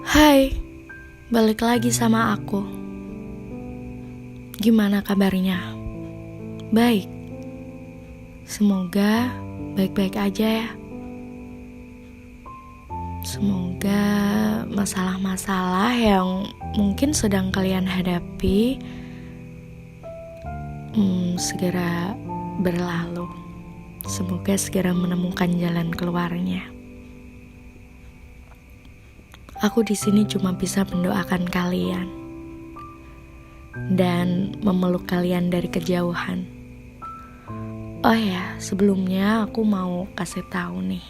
Hai, balik lagi sama aku. Gimana kabarnya? Baik. Semoga baik-baik aja ya. Semoga masalah-masalah yang mungkin sedang kalian hadapi segera berlalu. Semoga segera menemukan jalan keluarnya. Aku di sini cuma bisa mendoakan kalian dan memeluk kalian dari kejauhan. Oh ya, sebelumnya aku mau kasih tahu nih.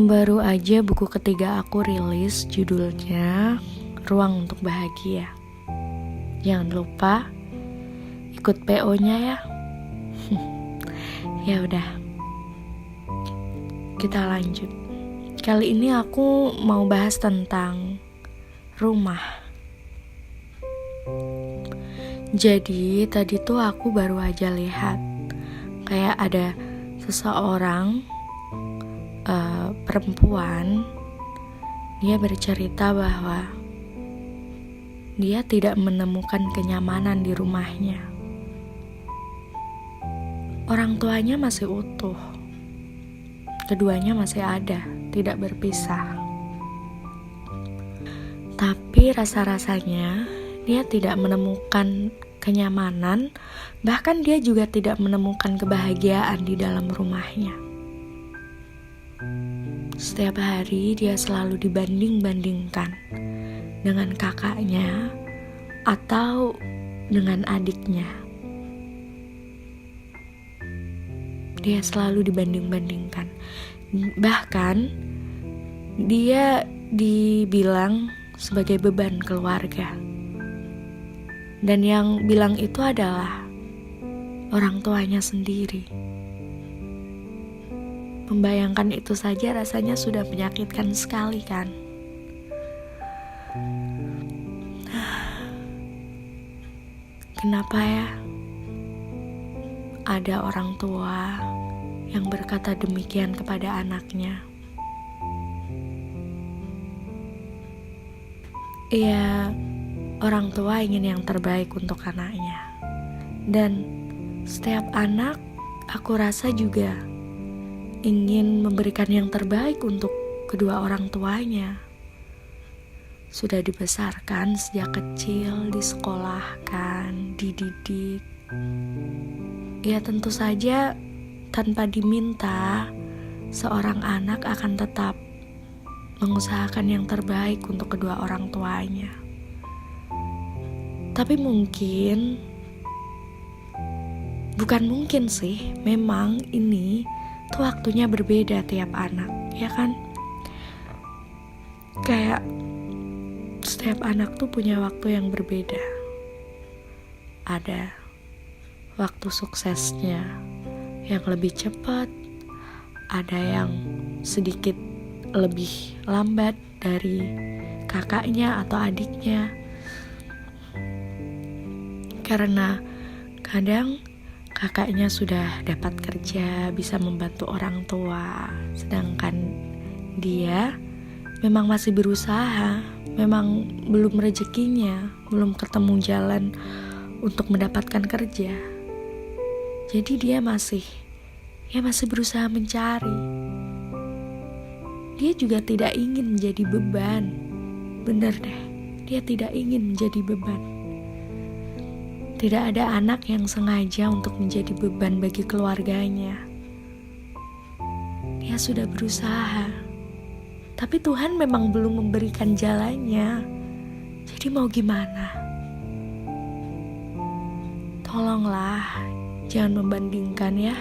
Baru aja buku ketiga aku rilis, judulnya Ruang untuk Bahagia. Jangan lupa ikut PO-nya ya. Ya udah, kita lanjut. Kali ini aku mau bahas tentang rumah. Jadi tadi tuh aku baru aja lihat kayak ada seseorang perempuan. Dia bercerita bahwa dia tidak menemukan kenyamanan di rumahnya. Orang tuanya masih utuh, keduanya masih ada, tidak berpisah. Tapi rasa-rasanya dia tidak menemukan kenyamanan, bahkan dia juga tidak menemukan kebahagiaan di dalam rumahnya. Setiap hari dia selalu dibanding-bandingkan dengan kakaknya atau dengan adiknya. Dia selalu dibanding-bandingkan. Bahkan dia dibilang sebagai beban keluarga. Dan yang bilang itu adalah orang tuanya sendiri. Membayangkan itu saja rasanya sudah menyakitkan sekali kan? Kenapa ya? Ada orang tua yang berkata demikian kepada anaknya. Ya, orang tua ingin yang terbaik untuk anaknya. Dan setiap anak, aku rasa juga ingin memberikan yang terbaik untuk kedua orang tuanya. Sudah dibesarkan sejak kecil, disekolahkan, dididik. Ya tentu saja tanpa diminta, seorang anak akan tetap mengusahakan yang terbaik untuk kedua orang tuanya. Tapi bukan mungkin sih, memang ini tuh waktunya berbeda tiap anak, ya kan? Kayak setiap anak tuh punya waktu yang berbeda. Ada waktu suksesnya yang lebih cepat, ada yang sedikit lebih lambat dari kakaknya atau adiknya. Karena kadang kakaknya sudah dapat kerja, bisa membantu orang tua, sedangkan dia memang masih berusaha, memang belum rezekinya, belum ketemu jalan untuk mendapatkan kerja. Jadi dia masih berusaha mencari. Dia juga tidak ingin menjadi beban. Bener deh, dia tidak ingin menjadi beban. Tidak ada anak yang sengaja untuk menjadi beban bagi keluarganya. Dia sudah berusaha, tapi Tuhan memang belum memberikan jalannya. Jadi mau gimana? Tolonglah, jangan membandingkan ya.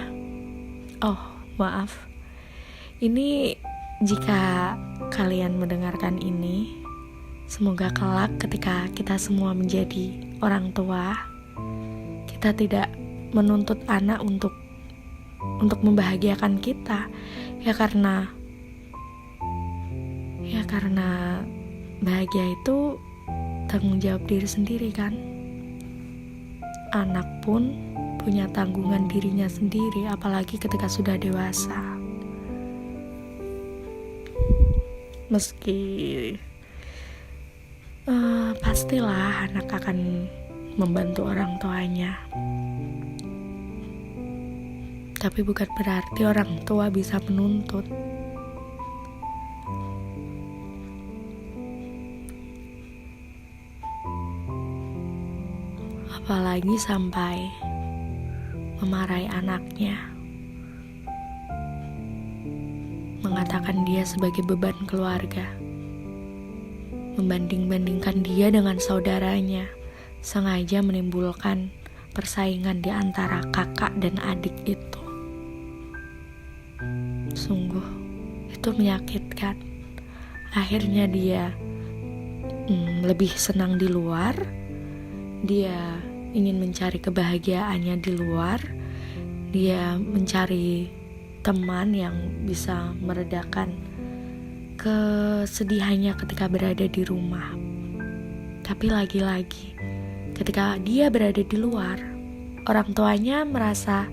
Oh, maaf. Ini jika kalian mendengarkan ini, semoga kelak ketika kita semua menjadi orang tua, kita tidak menuntut anak untuk membahagiakan kita. Ya karena bahagia itu tanggung jawab diri sendiri kan. Anak pun punya tanggungan dirinya sendiri, apalagi ketika sudah dewasa. Meski pastilah anak akan membantu orang tuanya, tapi bukan berarti orang tua bisa menuntut. Apalagi sampai memarahi anaknya, mengatakan dia sebagai beban keluarga, membanding-bandingkan dia dengan saudaranya, sengaja menimbulkan persaingan di antara kakak dan adik itu. Sungguh, itu menyakitkan. Akhirnya dia lebih senang di luar, dia ingin mencari kebahagiaannya di luar, dia mencari teman yang bisa meredakan kesedihannya ketika berada di rumah. Tapi lagi-lagi, ketika dia berada di luar, orang tuanya merasa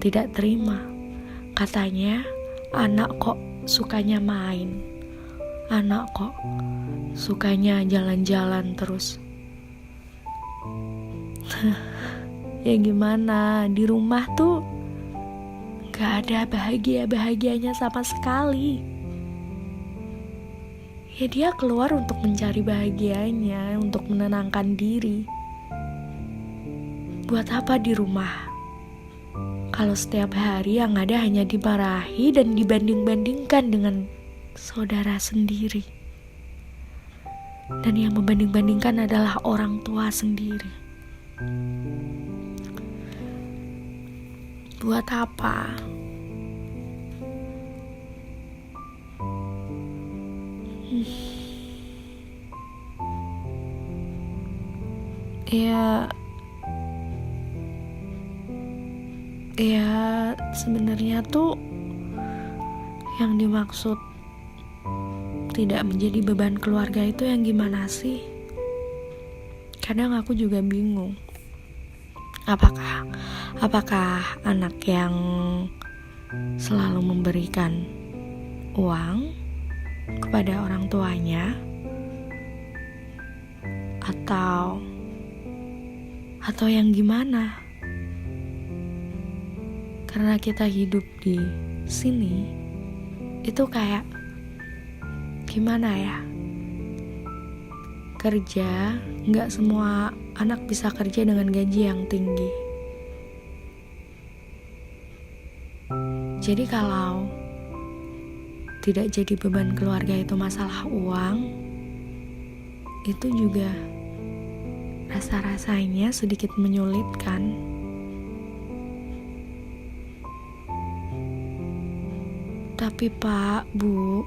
tidak terima. Katanya, anak kok sukanya main, anak kok sukanya jalan-jalan terus. Ya gimana, di rumah tuh gak ada bahagianya sama sekali. Ya dia keluar untuk mencari bahagianya, untuk menenangkan diri. Buat apa di rumah kalau setiap hari yang ada hanya dimarahi dan dibanding-bandingkan dengan saudara sendiri, dan yang membanding-bandingkan adalah orang tua sendiri. Buat apa? Ya sebenarnya tuh yang dimaksud tidak menjadi beban keluarga itu yang gimana sih? Kadang aku juga bingung. Apakah anak yang selalu memberikan uang kepada orang tuanya, atau yang gimana? Karena kita hidup di sini itu kayak gimana ya? Kerja, nggak semua anak bisa kerja dengan gaji yang tinggi. Jadi kalau tidak jadi beban keluarga itu masalah uang, itu juga rasa-rasanya sedikit menyulitkan. Tapi Pak, Bu,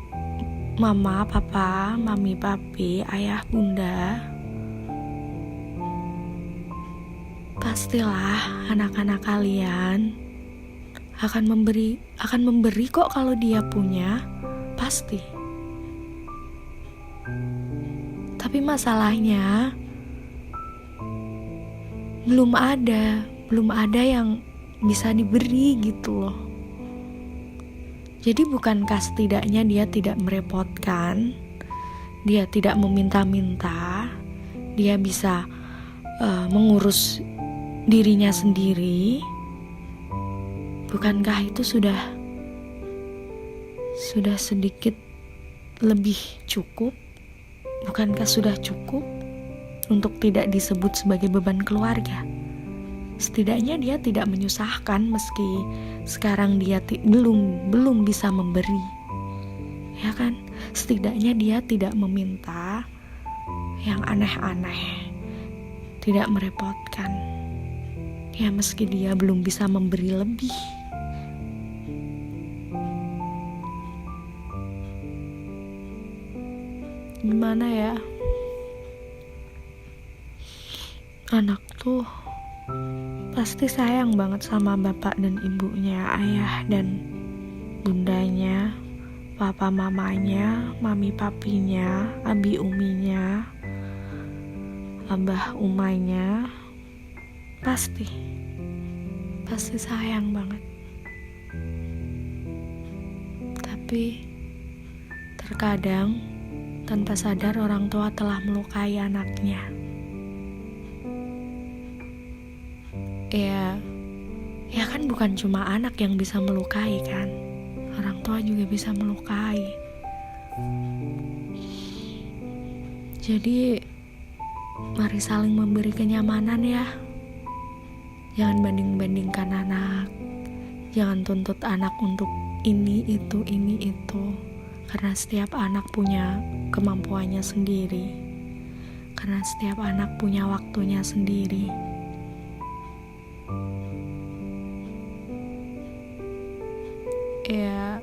Mama, Papa, Mami, Papi, Ayah, Bunda, pastilah anak-anak kalian akan memberi kok kalau dia punya, pasti. Tapi masalahnya belum ada yang bisa diberi gitu loh. Jadi bukankah setidaknya dia tidak merepotkan, dia tidak meminta-minta, dia bisa mengurus dirinya sendiri? Bukankah itu sudah sedikit lebih cukup? Bukankah sudah cukup untuk tidak disebut sebagai beban keluarga? Setidaknya dia tidak menyusahkan meski sekarang dia belum bisa memberi. Ya kan? Setidaknya dia tidak meminta yang aneh-aneh, tidak merepotkan. Ya meski dia belum bisa memberi lebih. Gimana ya? Anak tuh pasti sayang banget sama bapak dan ibunya, ayah dan bundanya, papa mamanya, mami papinya, abi uminya, abah umanya. Pasti sayang banget. Tapi Terkadang, tanpa sadar orang tua telah melukai anaknya. Ya kan bukan cuma anak yang bisa melukai kan? Orang tua juga bisa melukai. Jadi, mari saling memberi kenyamanan ya. Jangan banding-bandingkan anak. Jangan tuntut anak untuk ini itu. Karena setiap anak punya kemampuannya sendiri. Karena setiap anak punya waktunya sendiri. Ya,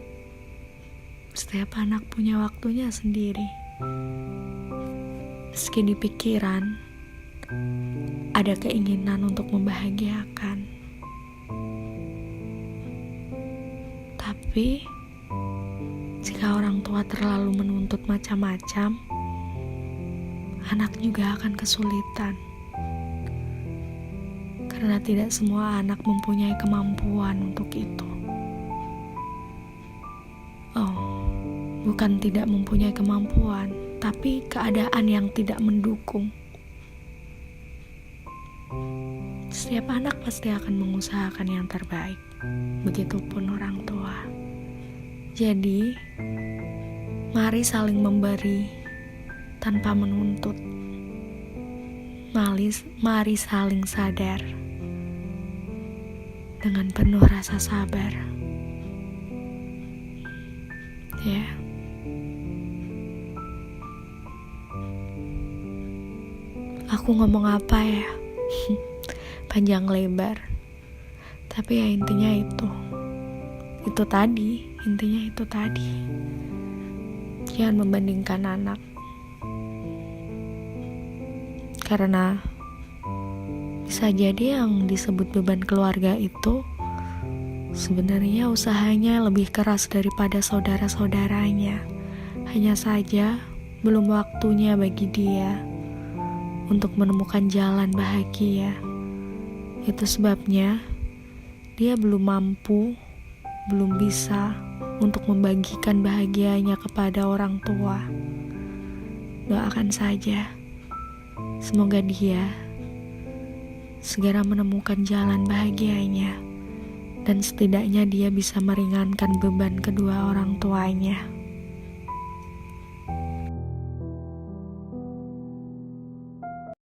setiap anak punya waktunya sendiri. Meski di pikiran ada keinginan untuk membahagiakan, tapi jika orang tua terlalu menuntut macam-macam, anak juga akan kesulitan. Karena tidak semua anak mempunyai kemampuan untuk itu. Bukan tidak mempunyai kemampuan, tapi keadaan yang tidak mendukung. Setiap anak pasti akan mengusahakan yang terbaik. Begitupun orang tua. Jadi, mari saling memberi tanpa menuntut. Mari saling sadar dengan penuh rasa sabar. Ya. Aku ngomong apa ya? Panjang lebar. Tapi ya intinya itu. Intinya itu tadi. Jangan membandingkan anak. Karena bisa jadi yang disebut beban keluarga itu sebenarnya usahanya lebih keras daripada saudara-saudaranya. Hanya saja belum waktunya bagi dia untuk menemukan jalan bahagia. Itu sebabnya dia belum mampu, belum bisa untuk membagikan bahagianya kepada orang tua. Doakan saja, semoga dia segera menemukan jalan bahagianya, dan setidaknya dia bisa meringankan beban kedua orang tuanya.